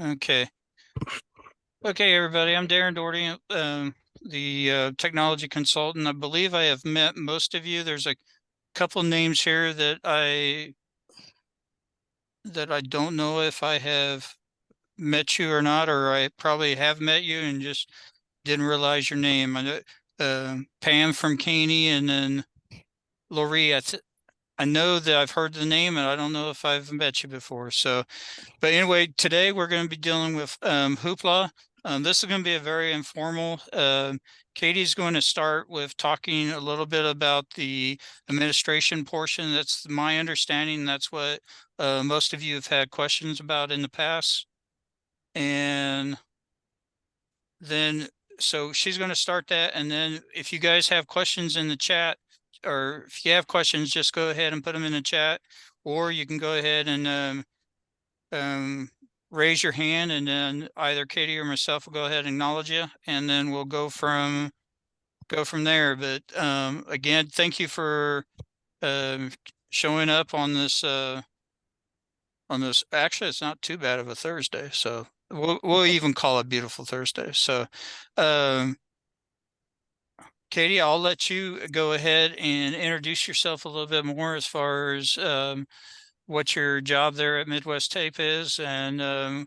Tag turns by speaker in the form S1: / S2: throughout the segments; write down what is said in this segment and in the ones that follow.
S1: Okay. Okay, everybody. I'm Darren Doherty, the technology consultant. I believe I have met most of you. There's a couple names here that I don't know if I have met you or not, or I probably have met you and just didn't realize your name. I know Pam from Caney, and then Lori. I know that I've heard the name, and I don't know if I've met you before. So. But anyway, today we're going to be dealing with Hoopla. This is going to be a very informal. Katie's going to start with talking a little bit about the administration portion. That's my understanding. That's what most of you have had questions about in the past. And then, so she's going to start that. And then if you guys have questions in the chat, or if you have questions, just go ahead and put them in the chat, or you can go ahead and raise your hand, and then either Katie or myself will go ahead and acknowledge you, and then we'll go from there. But again, thank you for showing up on this. Actually, it's not too bad of a Thursday, so we'll even call it beautiful Thursday. So, um, Katie, I'll let you go ahead and introduce yourself a little bit more as far as what your job there at Midwest Tape is, and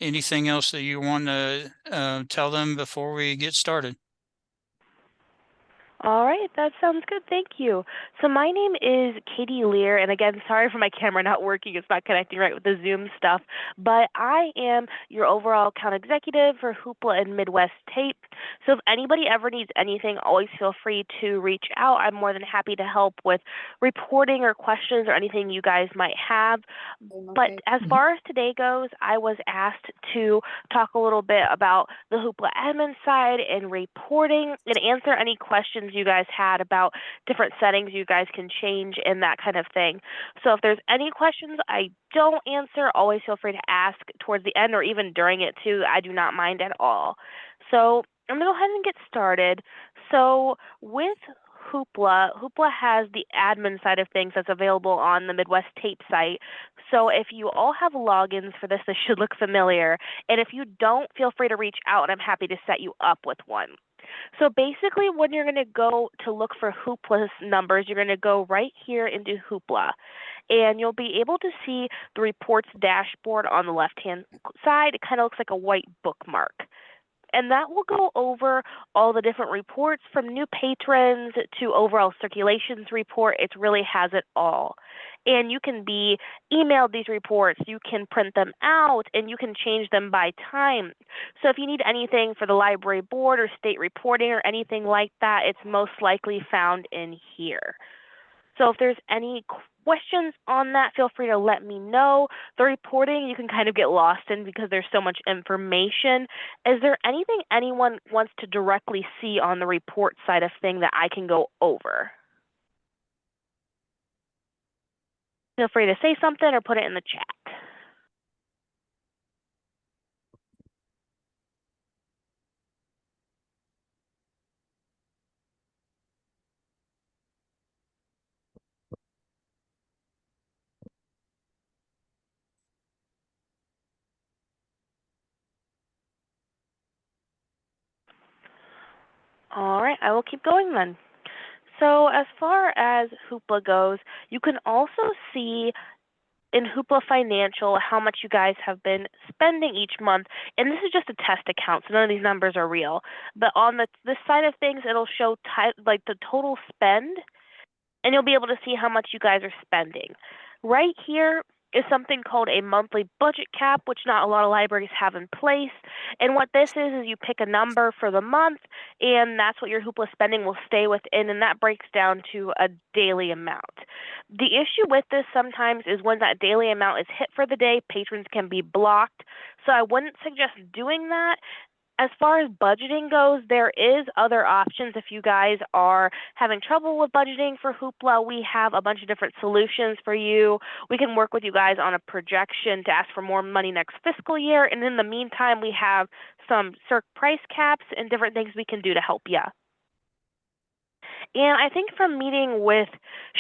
S1: anything else that you want to tell them before we get started?
S2: All right, that sounds good. Thank you. So my name is Katie Lear, and again, sorry for my camera not working. It's not connecting right with the Zoom stuff. But I am your overall account executive for Hoopla and Midwest Tape. So if anybody ever needs anything, always feel free to reach out. I'm more than happy to help with reporting or questions or anything you guys might have. But as far as today goes, I was asked to talk a little bit about the Hoopla admin side and reporting and answer any questions you guys had about different settings you guys can change and that kind of thing. So if there's any questions I don't answer, always feel free to ask towards the end or even during it too. I do not mind at all. So I'm going to go ahead and get started. So with Hoopla has the admin side of things that's available on the Midwest Tape site. So if you all have logins for this, this should look familiar. And if you don't, feel free to reach out, and I'm happy to set you up with one. So basically, when you're going to go to look for Hoopla's numbers, you're going to go right here into Hoopla. And you'll be able to see the reports dashboard on the left-hand side. It kind of looks like a white bookmark. And that will go over all the different reports from new patrons to overall circulations report. It really has it all. And you can be emailed these reports, you can print them out, and you can change them by time. So if you need anything for the library board or state reporting or anything like that, it's most likely found in here. So if there's any questions on that, feel free to let me know. The reporting you can kind of get lost in because there's so much information. Is there anything anyone wants to directly see on the report side of thing that I can go over? Feel free to say something or put it in the chat. All right, I will keep going then. So as far as Hoopla goes, you can also see in Hoopla Financial how much you guys have been spending each month. And this is just a test account, so none of these numbers are real. But on this side of things, it'll show like the total spend, and you'll be able to see how much you guys are spending. Right here is something called a monthly budget cap, which not a lot of libraries have in place. And what this is you pick a number for the month, and that's what your Hoopla spending will stay within, and that breaks down to a daily amount. The issue with this sometimes is when that daily amount is hit for the day, patrons can be blocked. So I wouldn't suggest doing that. As far as budgeting goes, there is other options. If you guys are having trouble with budgeting for Hoopla, we have a bunch of different solutions for you. We can work with you guys on a projection to ask for more money next fiscal year. And in the meantime, we have some CERC price caps and different things we can do to help you. And I think from meeting with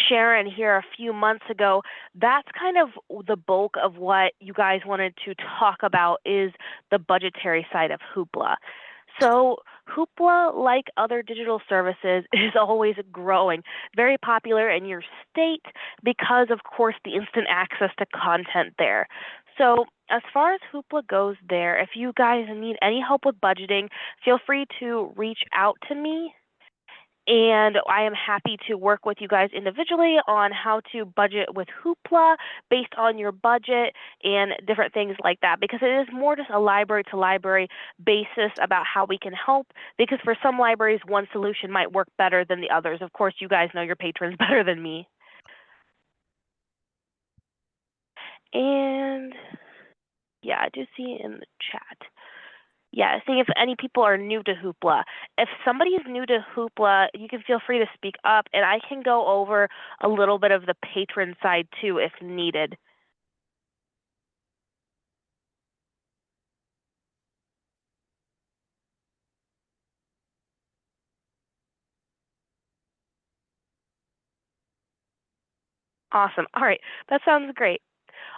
S2: Sharon here a few months ago, that's kind of the bulk of what you guys wanted to talk about is the budgetary side of Hoopla. So Hoopla, like other digital services, is always growing, very popular in your state because, of course, the instant access to content there. So as far as Hoopla goes there, if you guys need any help with budgeting, feel free to reach out to me and I am happy to work with you guys individually on how to budget with Hoopla based on your budget and different things like that, because it is more just a library to library basis about how we can help, because for some libraries, one solution might work better than the others. Of course, you guys know your patrons better than me. And yeah, I do see in the chat. Yeah, seeing if any people are new to Hoopla. If somebody is new to Hoopla, you can feel free to speak up, and I can go over a little bit of the patron side too if needed. Awesome. All right, that sounds great.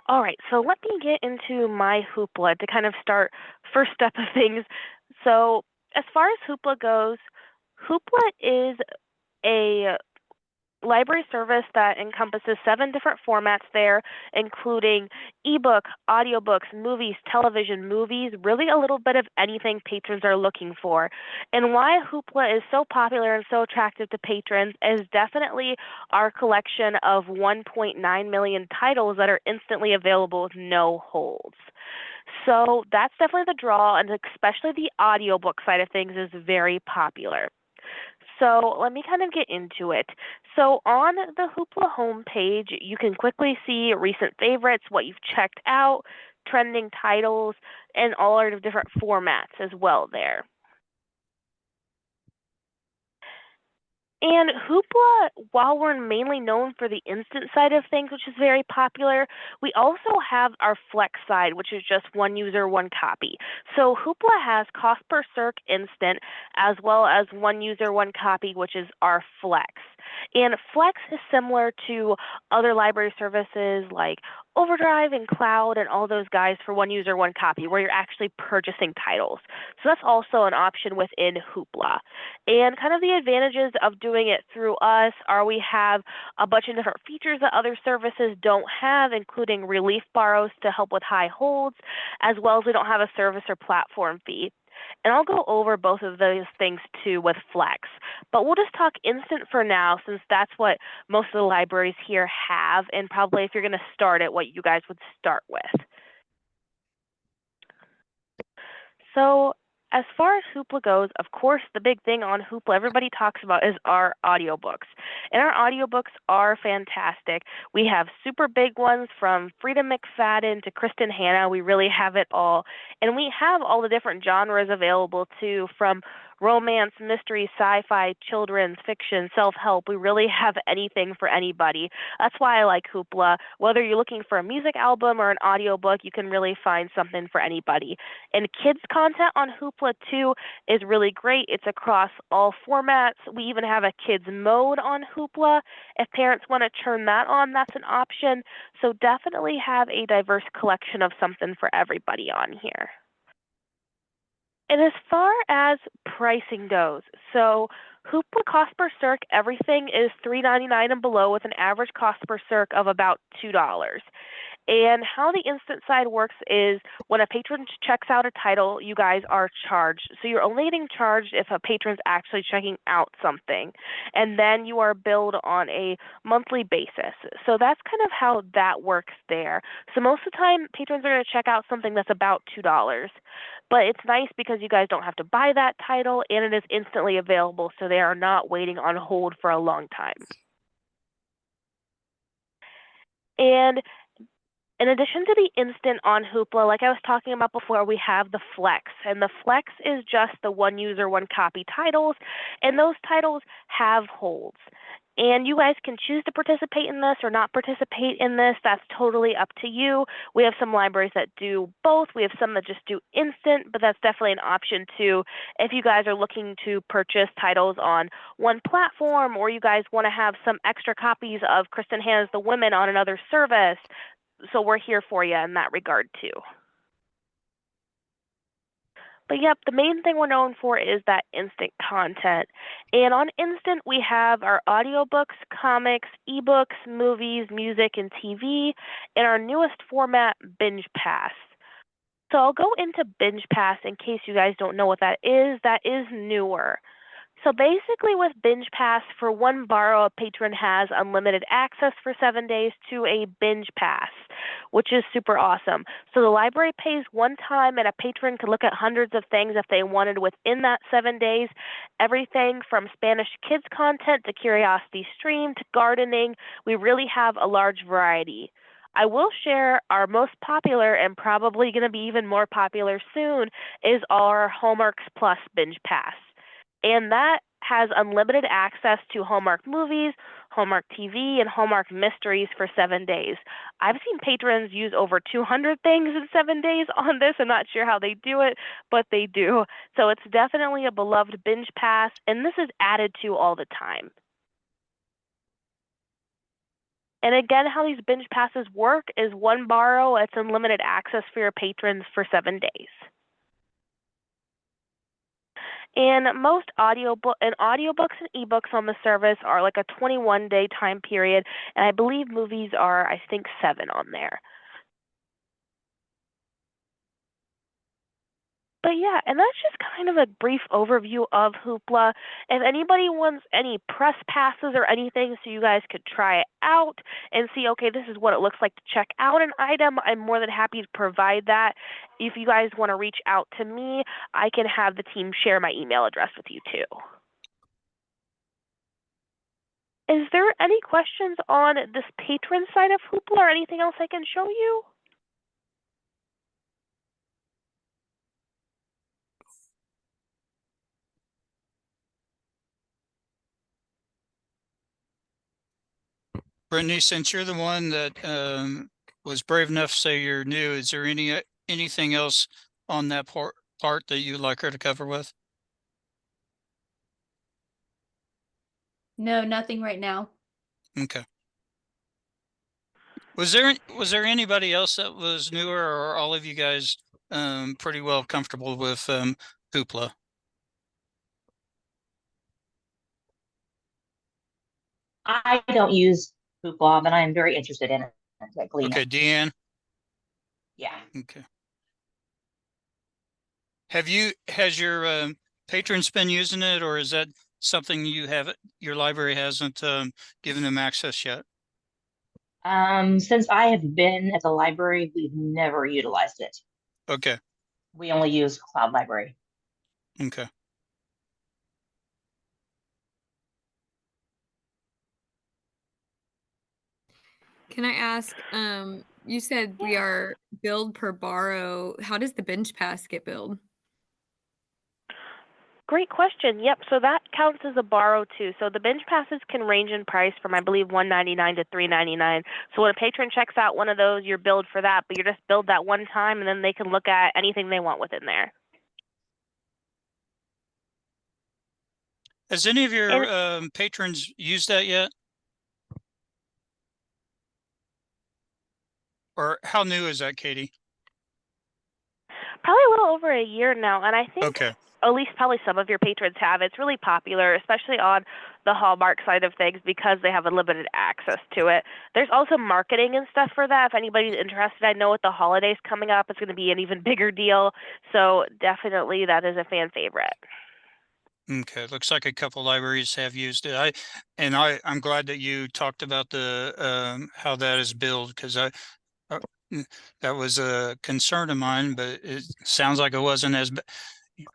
S2: All right, so let me get into my Hoopla to kind of start first step of things. So as far as Hoopla goes, Hoopla is a library service that encompasses 7 different formats there, including ebook, audiobooks, movies, television, movies, really a little bit of anything patrons are looking for. And why Hoopla is so popular and so attractive to patrons is definitely our collection of 1.9 million titles that are instantly available with no holds. So that's definitely the draw, and especially the audiobook side of things is very popular. So let me kind of get into it. So on the Hoopla homepage, you can quickly see recent favorites, what you've checked out, trending titles, and all our different formats as well there. And Hoopla, while we're mainly known for the instant side of things, which is very popular, we also have our Flex side, which is just one user, one copy. So Hoopla has cost per circ instant, as well as one user, one copy, which is our Flex. And Flex is similar to other library services like Overdrive and Cloud and all those guys for one user, one copy, where you're actually purchasing titles. So that's also an option within Hoopla. And kind of the advantages of doing it through us are we have a bunch of different features that other services don't have, including relief borrows to help with high holds, as well as we don't have a service or platform fee. And I'll go over both of those things too with Flex. But we'll just talk instant for now, since that's what most of the libraries here have, and probably if you're going to start it, what you guys would start with. So as far as Hoopla goes, of course, the big thing on Hoopla everybody talks about is our audiobooks. And our audiobooks are fantastic. We have super big ones from Frida McFadden to Kristen Hanna. We really have it all. And we have all the different genres available too, from romance, mystery, sci-fi, children's, fiction, self-help. We really have anything for anybody. That's why I like Hoopla. Whether you're looking for a music album or an audiobook, you can really find something for anybody. And kids content on Hoopla too is really great. It's across all formats. We even have a kids mode on Hoopla. If parents want to turn that on, that's an option. So definitely have a diverse collection of something for everybody on here. And as far as pricing goes, so Hoopla cost per circ, everything is $3.99 and below with an average cost per circ of about $2. And how the instant side works is when a patron checks out a title, you guys are charged. So you're only getting charged if a patron's actually checking out something. And then you are billed on a monthly basis. So that's kind of how that works there. So most of the time, patrons are going to check out something that's about $2. But it's nice because you guys don't have to buy that title and it is instantly available, so they are not waiting on hold for a long time. And in addition to the instant on Hoopla, like I was talking about before, we have the Flex. And the Flex is just the one user, one copy titles. And those titles have holds. And you guys can choose to participate in this or not participate in this. That's totally up to you. We have some libraries that do both. We have some that just do instant, but that's definitely an option too. If you guys are looking to purchase titles on one platform, or you guys want to have some extra copies of Kristen Hanna's The Women on another service. So we're here for you in that regard too. But yep, the main thing we're known for is that instant content. And on instant, we have our audiobooks, comics, ebooks, movies, music, and TV, and our newest format, Binge Pass. So I'll go into Binge Pass in case you guys don't know what that is. That is newer. So basically, with Binge Pass, for one borrow, a patron has unlimited access for 7 days to a Binge Pass, which is super awesome. So the library pays one time, and a patron could look at hundreds of things if they wanted within that 7 days. Everything from Spanish kids content to Curiosity Stream to gardening. We really have a large variety. I will share our most popular and probably going to be even more popular soon is our Hallmarks Plus Binge Pass. And that has unlimited access to Hallmark movies, Hallmark TV, and Hallmark mysteries for 7 days. I've seen patrons use over 200 things in 7 days on this. I'm not sure how they do it, but they do. So it's definitely a beloved binge pass, and this is added to all the time. And again, how these binge passes work is one borrow, it's unlimited access for your patrons for 7 days. And most audiobooks and ebooks on the service are like a 21-day time period, and I believe movies are, I think, 7 on there. But yeah, and that's just kind of a brief overview of Hoopla. If anybody wants any press passes or anything so you guys could try it out and see, okay, this is what it looks like to check out an item, I'm more than happy to provide that. If you guys want to reach out to me, I can have the team share my email address with you too. Is there any questions on this patron side of Hoopla or anything else I can show you?
S1: Brittany, since you're the one that was brave enough to say you're new, is there anything else on that part that you'd like her to cover with?
S3: No, nothing right now.
S1: Okay. Was there anybody else that was newer, or are all of you guys pretty well comfortable with Hoopla?
S4: I don't use Hoopla, but I'm very interested in it.
S1: Okay, Deanne.
S4: Yeah.
S1: Okay. Has your patrons been using it, or is that something your library hasn't given them access yet?
S4: Since I have been at the library, we've never utilized it.
S1: Okay.
S4: We only use Cloud Library.
S1: Okay.
S3: Can I ask, you said we are billed per borrow. How does the binge pass get billed?
S2: Great question. Yep, so that counts as a borrow too. So the binge passes can range in price from, I believe, $1.99 to $3.99. So when a patron checks out one of those, you're billed for that, but you're just billed that one time, and then they can look at anything they want within there.
S1: Has any of your patrons used that yet? Or how new is that, Katie?
S2: Probably a little over a year now, and I think
S1: Okay.
S2: at least probably some of your patrons have. It's really popular, especially on the Hallmark side of things, because they have unlimited access to it. There's also marketing and stuff for that. If anybody's interested, I know with the holidays coming up, it's going to be an even bigger deal. So definitely that is a fan favorite.
S1: Okay, looks like a couple libraries have used it. I'm glad that you talked about the how that is billed, because that was a concern of mine, but it sounds like it wasn't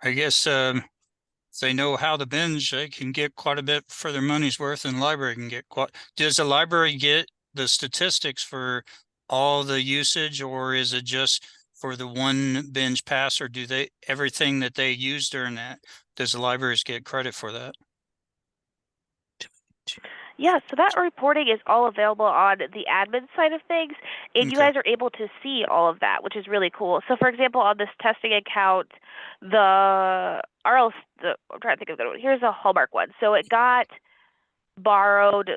S1: I guess if they know how to binge, they can get quite a bit for their money's worth, and the library can get quite. Does the library get the statistics for all the usage, or is it just for the one binge pass, or do they everything that they use during that? Does the libraries get credit for that?
S2: Yeah, so that reporting is all available on the admin side of things, and you
S1: Okay.
S2: guys are able to see all of that, which is really cool. So, for example, on this testing account, the RL, I'm trying to think of the good one. Here's a Hallmark one. So it got borrowed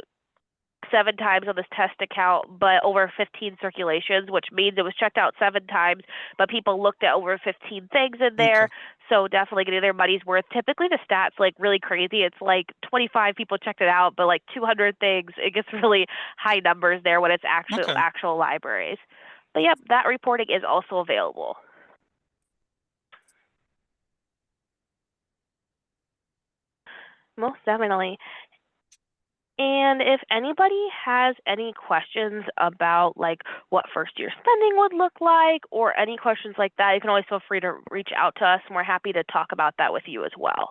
S2: 7 times on this test account, but over 15 circulations, which means it was checked out 7 times, but people looked at over 15 things in there.
S1: Okay.
S2: So definitely getting their money's worth. Typically the stats like really crazy. It's like 25 people checked it out, but like 200 things. It gets really high numbers there when it's
S1: Okay.
S2: actual libraries. But yep, that reporting is also available. Most definitely. And if anybody has any questions about like what first year spending would look like or any questions like that, you can always feel free to reach out to us and we're happy to talk about that with you as well.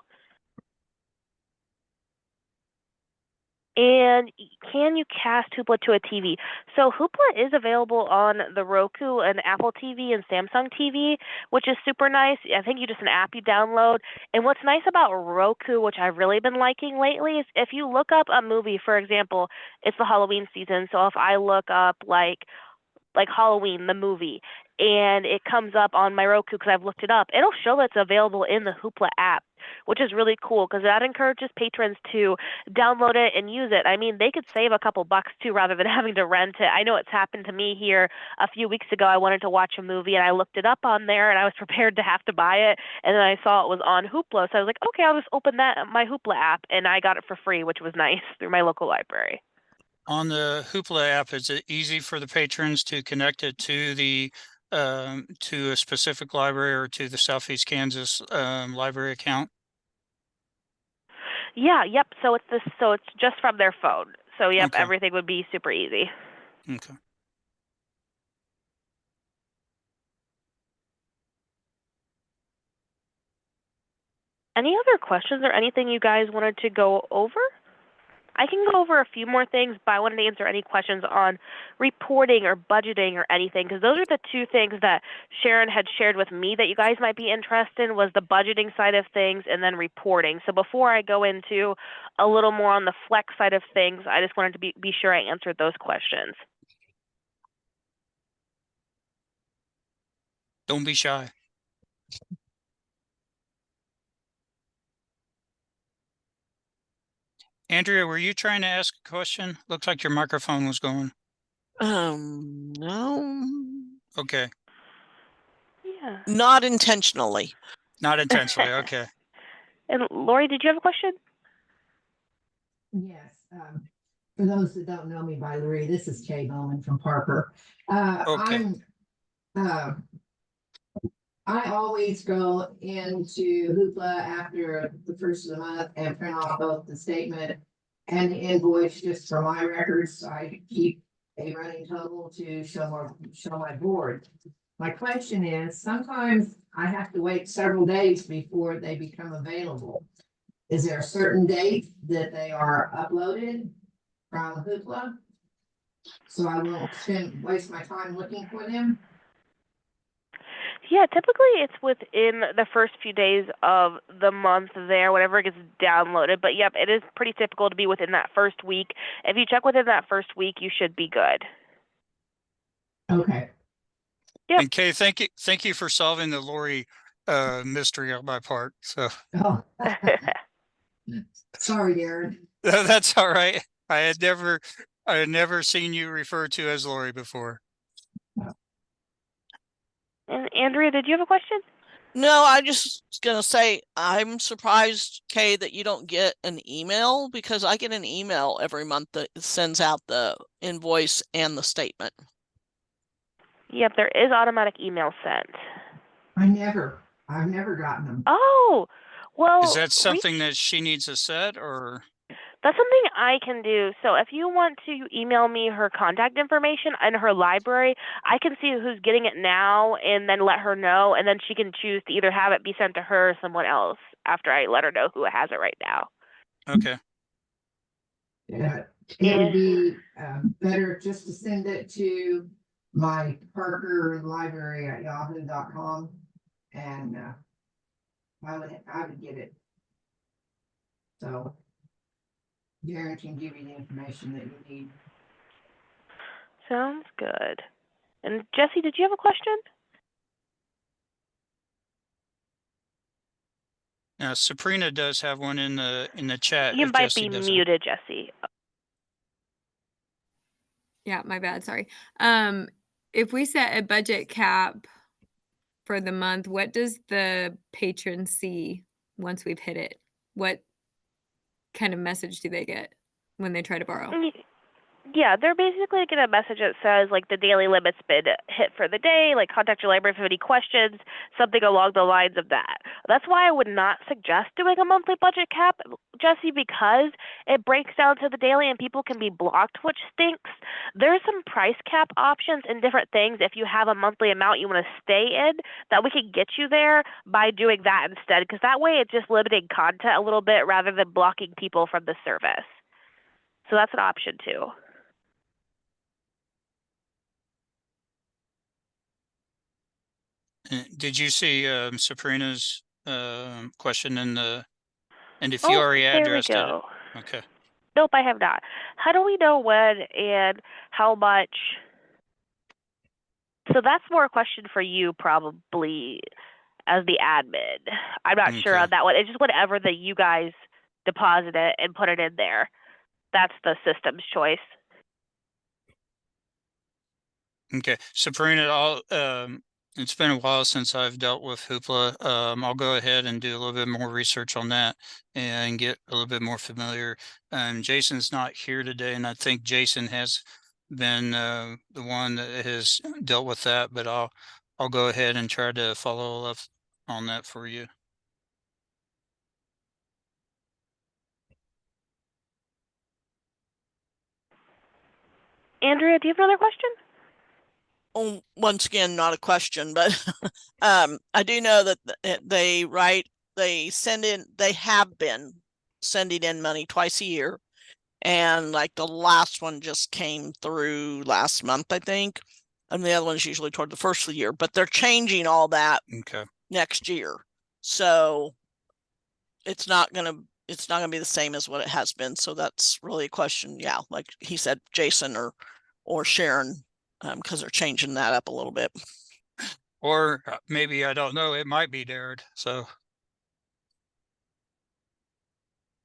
S2: And can you cast Hoopla to a TV? So Hoopla is available on the Roku and Apple TV and Samsung TV, which is super nice. I think you just an app you download. And what's nice about Roku, which I've really been liking lately, is if you look up a movie, for example, it's the Halloween season. So if I look up like Halloween, the movie, and it comes up on my Roku because I've looked it up. It'll show that it's available in the Hoopla app, which is really cool because that encourages patrons to download it and use it. I mean, they could save a couple bucks too rather than having to rent it. I know it's happened to me here a few weeks ago. I wanted to watch a movie and I looked it up on there and I was prepared to have to buy it. And then I saw it was on Hoopla. So I was like, okay, I'll just open my Hoopla app and I got it for free, which was nice through my local library.
S1: On the Hoopla app, is it easy for the patrons to connect it to the to a specific library or to the Southeast Kansas library account?
S2: Yeah, yep. So it's just from their phone. So yep,
S1: Okay.
S2: everything would be super easy.
S1: Okay.
S2: Any other questions or anything you guys wanted to go over? I can go over a few more things, but I wanted to answer any questions on reporting or budgeting or anything, because those are the two things that Sharon had shared with me that you guys might be interested in was the budgeting side of things and then reporting. So before I go into a little more on the flex side of things, I just wanted to be sure I answered those questions.
S1: Don't be shy. Andrea, were you trying to ask a question? Looks like your microphone was going.
S5: No,
S1: Okay.
S2: Yeah.
S5: not intentionally.
S1: Not intentionally. Okay.
S2: And Lori, did you have a question?
S6: Yes. For those that don't know me by Lori, this is Kay Bowman from Parker.
S1: Okay.
S6: I always go into Hoopla after the first of the month and print off both the statement and the invoice just for my records. I keep a running total to show my board. My question is, sometimes I have to wait several days before they become available. Is there a certain date that they are uploaded from Hoopla? So I won't waste my time looking for them?
S2: Yeah, typically it's within the first few days of the month there, whenever it gets downloaded. But yep, it is pretty typical to be within that first week. If you check within that first week, you should be good.
S6: Okay.
S2: Yep.
S1: And Kay, thank you for solving the Lori mystery on my part. So
S6: Oh, sorry, Darren.
S1: that's all right. I had never seen you referred to as Lori before.
S2: And Andrea, did you have a question?
S5: No, I just was gonna say I'm surprised, Kay, that you don't get an email because I get an email every month that sends out the invoice and the statement.
S2: Yep, there is automatic email sent.
S6: I've never gotten them.
S2: Oh, well,
S1: Is that something that she needs to set or?
S2: that's something I can do. So if you want to email me her contact information and her library, I can see who's getting it now and then let her know, and then she can choose to either have it be sent to her or someone else after I let her know who has it right now.
S1: Okay.
S6: Yeah, it would be better just to send it to my Parker Library at yahoo.com and I would get it. So Darren can give you the information that you need.
S2: Sounds good. And Jesse, did you have a question?
S1: Now, Sabrina does have one in the chat.
S2: You
S1: If
S2: might
S1: Jesse
S2: be
S1: doesn't.
S2: muted, Jesse.
S3: Yeah, my bad. Sorry. If we set a budget cap for the month, what does the patron see once we've hit it? What kind of message do they get when they try to borrow?
S2: Yeah, they're basically getting a message that says, like, the daily limit's been hit for the day, like, contact your library if you have any questions, something along the lines of that. That's why I would not suggest doing a monthly budget cap, Jesse, because it breaks down to the daily and people can be blocked, which stinks. There's some price cap options and different things if you have a monthly amount you want to stay in that we can get you there by doing that instead, because that way it's just limiting content a little bit rather than blocking people from the service. So that's an option too.
S1: Did you see Sabrina's question in the? And if you already
S2: there we
S1: addressed it,
S2: go.
S1: okay.
S2: Nope, I have not. How do we know when and how much? So that's more a question for you probably as the admin. I'm not sure
S1: Okay.
S2: on that one. It's just whatever that you guys deposit it and put it in there. That's the system's choice.
S1: Okay, Sabrina, it's been a while since I've dealt with Hoopla. I'll go ahead and do a little bit more research on that and get a little bit more familiar. Jason's not here today, and I think Jason has been the one that has dealt with that, but I'll go ahead and try to follow up on that for you.
S2: Andrea, do you have another question?
S5: Oh, once again, not a question, but I do know that they have been sending in money twice a year. And like the last one just came through last month, I think. And the other one's usually toward the first of the year, but they're changing all that next year. So it's not gonna be the same as what it has been. So that's really a question. Yeah, like he said, Jason or Sharon, because they're changing that up a little bit.
S1: Or maybe, I don't know, it might be Darren. So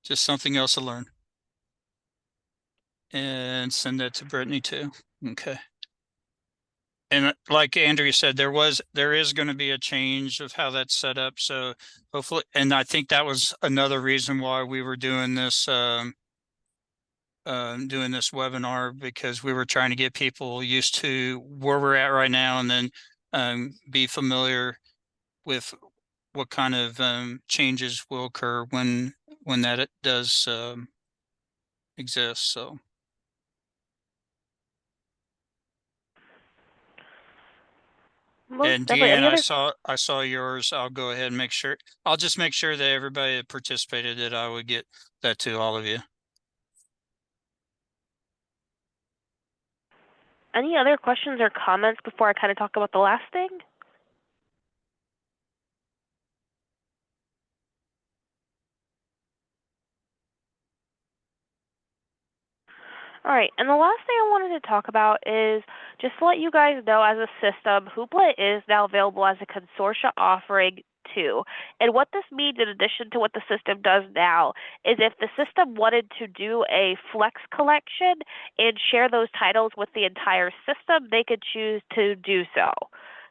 S1: just something else to learn. And send that to Brittany too. Okay. And like Andrea said, there is going to be a change of how that's set up. So hopefully, and I think that was another reason why we were doing this webinar, because we were trying to get people used to where we're at right now, and then be familiar with what kind of changes will occur when that it does exist. So. And Deanne, I saw yours. I'll go ahead and make sure. I'll just make sure that everybody that participated, that I would get that to all of you.
S2: Any other questions or comments before I kind of talk about the last thing? All right, and the last thing I wanted to talk about is just to let you guys know, as a system, Hoopla is now available as a consortia offering too. And what this means, in addition to what the system does now, is if the system wanted to do a flex collection and share those titles with the entire system, they could choose to do so.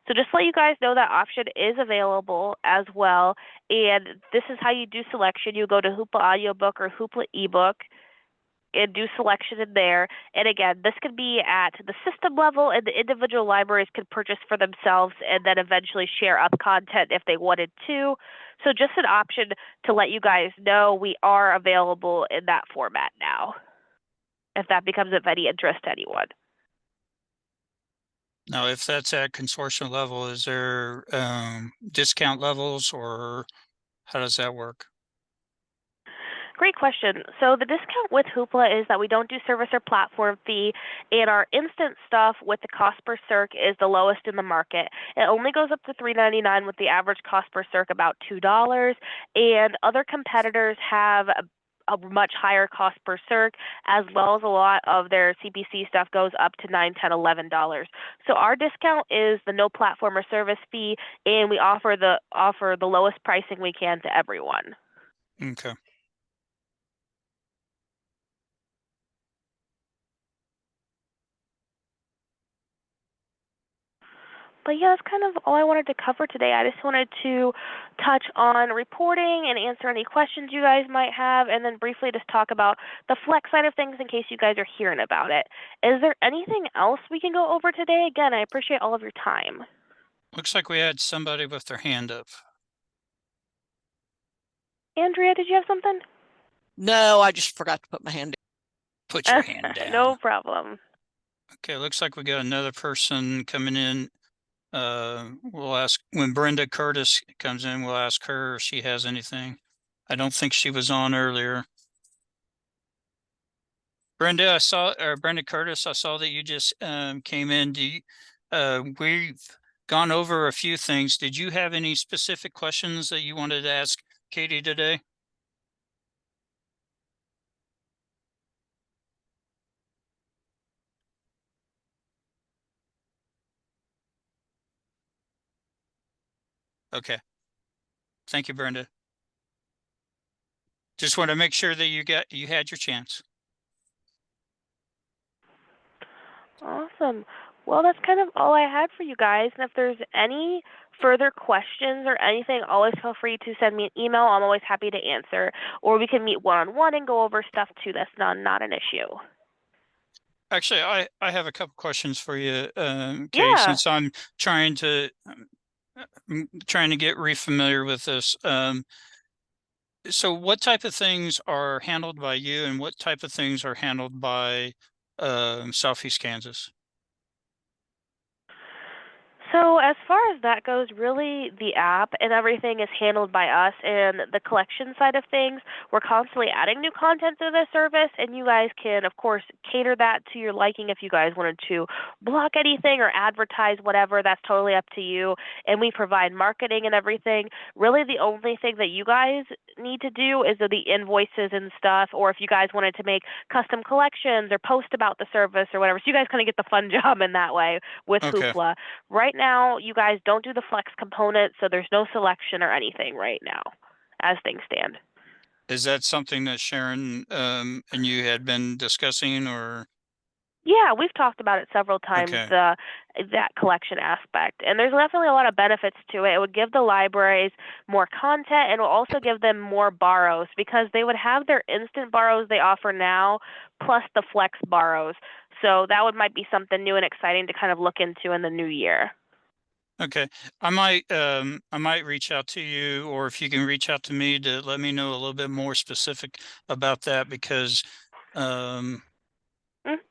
S2: So just let you guys know that option is available as well. And this is how you do selection. You go to Hoopla Audiobook or Hoopla ebook and do selection in there. And again, this could be at the system level, and the individual libraries could purchase for themselves and then eventually share up content if they wanted to. So just an option to let you guys know we are available in that format now, if that becomes of any interest to anyone.
S1: Now, if that's at consortium level, is there discount levels, or how does that work?
S2: Great question. So the discount with Hoopla is that we don't do service or platform fee, and our instant stuff with the cost per circ is the lowest in the market. It only goes up to $3.99 with the average cost per circ about $2, and other competitors have a much higher cost per circ, as well as a lot of their CPC stuff goes up to $9, $10, $11. So our discount is the no platform or service fee, and we offer the lowest pricing we can to everyone.
S1: Okay.
S2: But yeah, that's kind of all I wanted to cover today. I just wanted to touch on reporting and answer any questions you guys might have, and then briefly just talk about the flex side of things in case you guys are hearing about it. Is there anything else we can go over today? Again, I appreciate all of your time.
S1: Looks like we had somebody with their hand up.
S2: Andrea, did you have something?
S5: No, I just forgot to put my hand
S1: Put your hand down.
S2: No problem.
S1: Okay, looks like we got another person coming in. We'll ask when Brenda Curtis comes in, we'll ask her if she has anything. I don't think she was on earlier. Brenda, Brenda Curtis, I saw that you just came in. We've gone over a few things. Did you have any specific questions that you wanted to ask Katie today? Okay. Thank you, Brenda. Just want to make sure that you had your chance.
S2: Awesome. Well, that's kind of all I had for you guys. And if there's any further questions or anything, always feel free to send me an email. I'm always happy to answer. Or we can meet one-on-one and go over stuff too. That's not an issue.
S1: Actually, I have a couple questions for you, Katie,
S2: Yeah.
S1: since I'm trying to get re-familiar with this. So what type of things are handled by you and what type of things are handled by Southeast Kansas?
S2: So as far as that goes, really the app and everything is handled by us, and the collection side of things, we're constantly adding new content to the service, and you guys can, of course, cater that to your liking. If you guys wanted to block anything or advertise whatever, that's totally up to you, and we provide marketing and everything. Really the only thing that you guys need to do is the invoices and stuff, or if you guys wanted to make custom collections or post about the service or whatever, so you guys kind of get the fun job in that way with
S1: Okay.
S2: Hoopla. Right now, you guys don't do the flex component, so there's no selection or anything right now as things stand.
S1: Is that something that Sharon and you had been discussing, or?
S2: Yeah, we've talked about it several times,
S1: Okay.
S2: that collection aspect. And there's definitely a lot of benefits to it. It would give the libraries more content, and it will also give them more borrows because they would have their instant borrows they offer now plus the flex borrows. So that might be something new and exciting to kind of look into in the new year.
S1: Okay. I might reach out to you, or if you can reach out to me to let me know a little bit more specific about that, because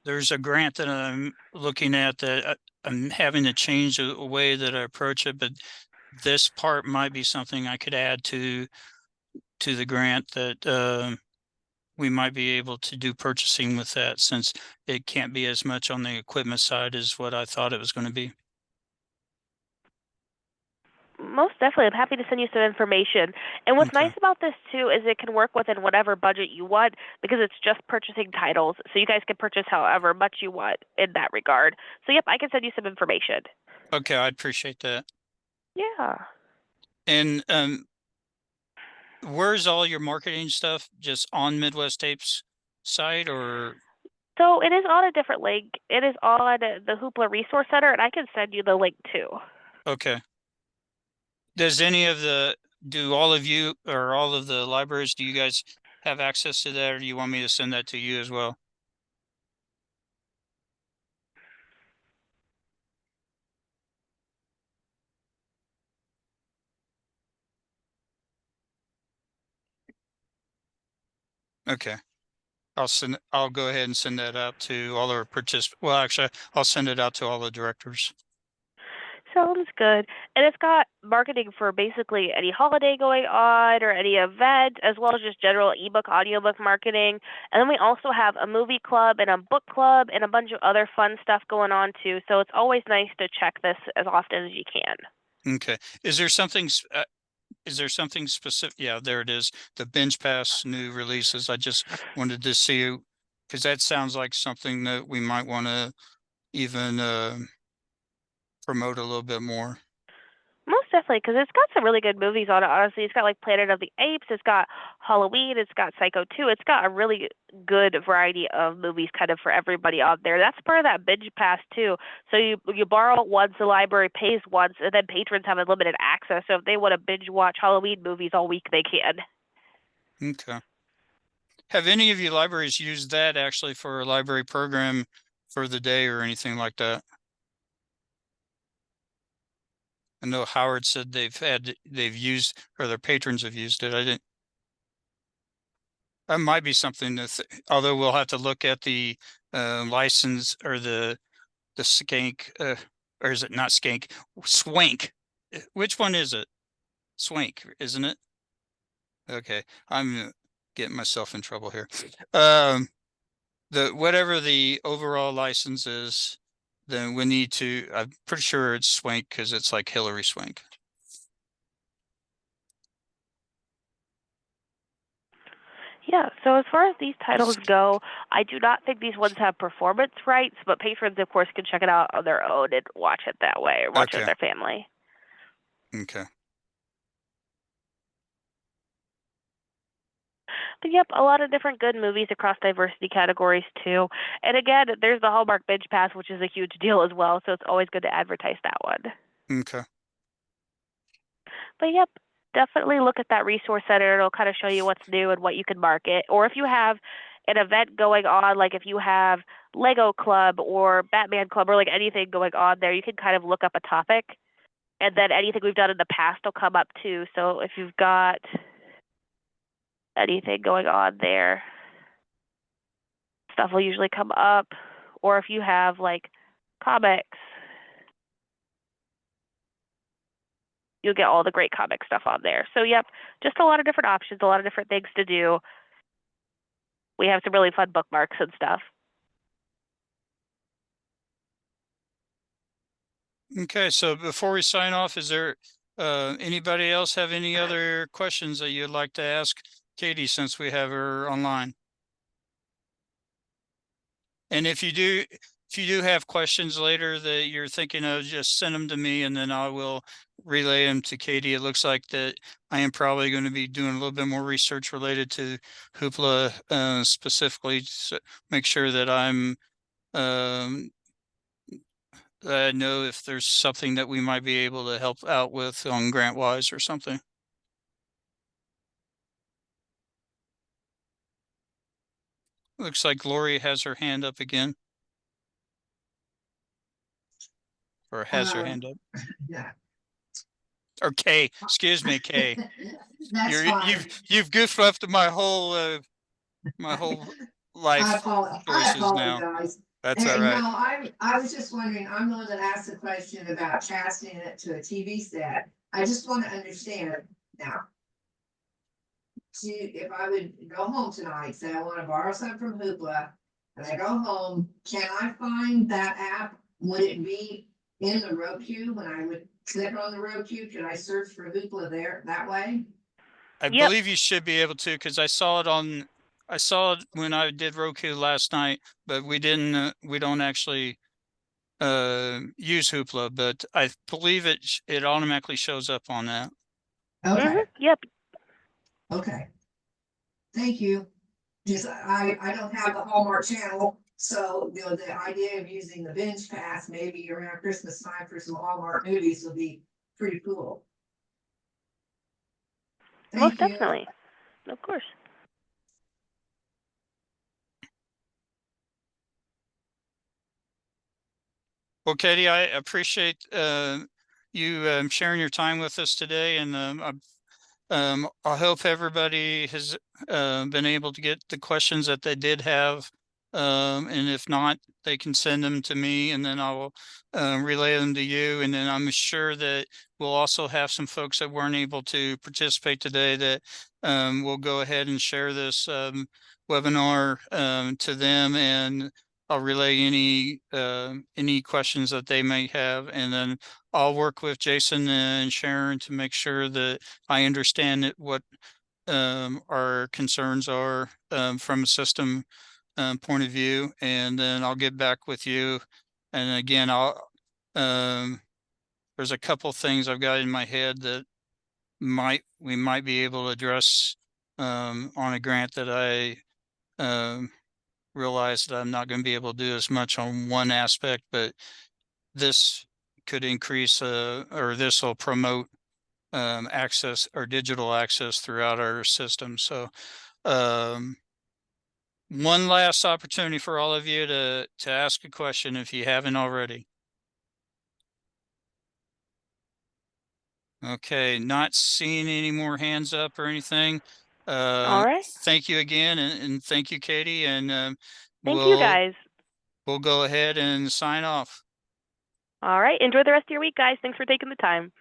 S1: there's a grant that I'm looking at that I'm having to change the way that I approach it, but this part might be something I could add to the grant that we might be able to do purchasing with that, since it can't be as much on the equipment side as what I thought it was going to be.
S2: Most definitely. I'm happy to send you some information. And what's
S1: Okay.
S2: nice about this too is it can work within whatever budget you want because it's just purchasing titles. So you guys can purchase however much you want in that regard. So yep, I can send you some information.
S1: Okay, I appreciate that.
S2: Yeah.
S1: And where's all your marketing stuff? Just on Midwest Tapes site, or?
S2: So it is on a different link. It is on the Hoopla Resource Center, and I can send you the link too.
S1: Okay. Do all of you or all of the libraries, do you guys have access to that, or do you want me to send that to you as well? Okay. I'll go ahead and send that out to all our participants. Well, actually, I'll send it out to all the directors.
S2: Sounds good. And it's got marketing for basically any holiday going on or any event, as well as just general ebook, audiobook marketing. And then we also have a movie club and a book club and a bunch of other fun stuff going on too. So it's always nice to check this as often as you can.
S1: Okay. Is there something is there something specific? Yeah, there it is. The binge pass new releases. I just wanted to see, because that sounds like something that we might want to even promote a little bit more.
S2: Most definitely, because it's got some really good movies on it. Honestly, it's got like Planet of the Apes, it's got Halloween, it's got Psycho 2. It's got a really good variety of movies, kind of for everybody out there. That's part of that binge pass too. So you borrow it once, the library pays once, and then patrons have unlimited access. So if they want to binge watch Halloween movies all week, they can.
S1: Okay. Have any of you libraries used that actually for a library program for the day or anything like that? I know Howard said they've used, or their patrons have used it. I didn't. That might be something that, although we'll have to look at the license or the skank, or is it not skank? Swank. Which one is it? Swank, isn't it? Okay, I'm getting myself in trouble here. The whatever the overall license is, then we need to. I'm pretty sure it's Swank because it's like Hillary Swank.
S2: Yeah, so as far as these titles go, I do not think these ones have performance rights, but patrons, of course, can check it out on their own and watch it that way, or watch it with
S1: Okay.
S2: their family.
S1: Okay.
S2: But yep, a lot of different good movies across diversity categories too. And again, there's the Hallmark Binge Pass, which is a huge deal as well, so it's always good to advertise that one.
S1: Okay.
S2: But yep, definitely look at that resource center. It'll kind of show you what's new and what you can market. Or if you have an event going on, like if you have Lego Club or Batman Club or like anything going on there, you can kind of look up a topic. And then anything we've done in the past will come up too. So if you've got anything going on there, stuff will usually come up. Or if you have like comics, you'll get all the great comic stuff on there. So yep, just a lot of different options, a lot of different things to do. We have some really fun bookmarks and stuff.
S1: Okay, so before we sign off, is there anybody else have any other questions that you'd like to ask Katie since we have her online? And if you do have questions later that you're thinking of, just send them to me and then I will relay them to Katie. It looks like that I am probably going to be doing a little bit more research related to Hoopla specifically to make sure that I know if there's something that we might be able to help out with on grant wise or something. Looks like Lori has her hand up again. Or has her hand up.
S6: Yeah.
S1: Or Kay, excuse me, Kay.
S6: That's fine.
S1: You've goofed up to my whole life
S6: I
S1: choices now.
S6: apologize.
S1: That's all right.
S6: No, I was just wondering, I'm the one that asked the question about casting it to a TV set. I just want to understand now. If I would go home tonight, say I want to borrow something from Hoopla, and I go home, can I find that app? Would it be in the Roku when I would click on the Roku? Could I search for Hoopla there that way?
S1: I
S2: Yep.
S1: believe you should be able to, because I saw it when I did Roku last night, but we don't actually use Hoopla, but I believe it automatically shows up on that.
S6: Okay,
S2: Yep.
S6: okay. Thank you. Just, I don't have the Hallmark channel, so, the idea of using the binge pass maybe around Christmas time for some Hallmark movies will be pretty cool.
S2: Most
S6: Thank you.
S2: definitely. Of course.
S1: Well, Katie, I appreciate you sharing your time with us today, and I hope everybody has been able to get the questions that they did have. And if not, they can send them to me and then I will relay them to you. And then I'm sure that we'll also have some folks that weren't able to participate today that will go ahead and share this webinar to them. And I'll relay any questions that they may have, and then I'll work with Jason and Sharon to make sure that I understand what our concerns are from a system point of view, and then I'll get back with you. And again, there's a couple things I've got in my head that we might be able to address on a grant that I realize that I'm not going to be able to do as much on one aspect, but this could increase or this will promote access or digital access throughout our system. So one last opportunity for all of you to ask a question if you haven't already. Okay, not seeing any more hands up or anything.
S2: All right.
S1: Thank you again, and thank you, Katie. And
S2: Thank you, guys.
S1: we'll go ahead and sign off.
S2: All right. Enjoy the rest of your week, guys. Thanks for taking the time.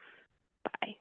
S2: Bye.